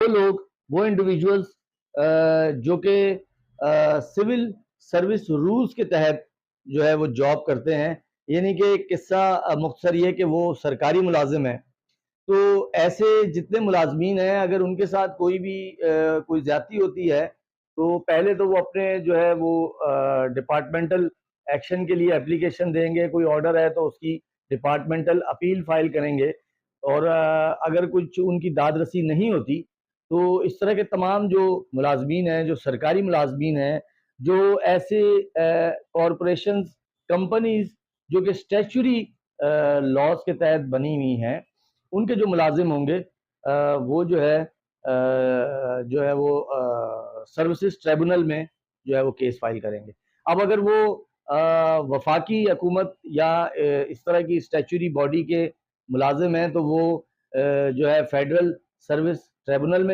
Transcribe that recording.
वो लोग, वो इंडिविजुअल्स जो कि सिविल सर्विस रूल्स के तहत जो है वो जॉब करते हैं, यानी कि किस्सा मुख्तसर ये कि वो सरकारी मुलाजिम है। तो ऐसे जितने मुलाजमीन हैं, अगर उनके साथ कोई भी कोई ज्यादती होती है, तो पहले तो वो अपने जो है वो डिपार्टमेंटल एक्शन के लिए एप्लीकेशन देंगे। कोई ऑर्डर है तो उसकी डिपार्टमेंटल अपील फाइल करेंगे, और अगर कुछ उनकी दाद रसी नहीं होती, तो इस तरह के तमाम जो मुलाजमीन हैं, जो सरकारी मुलाजमीन हैं, जो ऐसे कॉरपोरेशंस, कंपनीज जो कि स्टैचुरी लॉज के तहत बनी हुई हैं, उनके जो मुलाजिम होंगे वो जो है वो सर्विसेज ट्रिब्यूनल में जो है वो केस फाइल करेंगे। अब अगर वो वफाकी हुकूमत या इस तरह की स्टैचुरी बॉडी के मुलाजिम हैं, तो वो जो है फेडरल सर्विस ट्रिब्यूनल में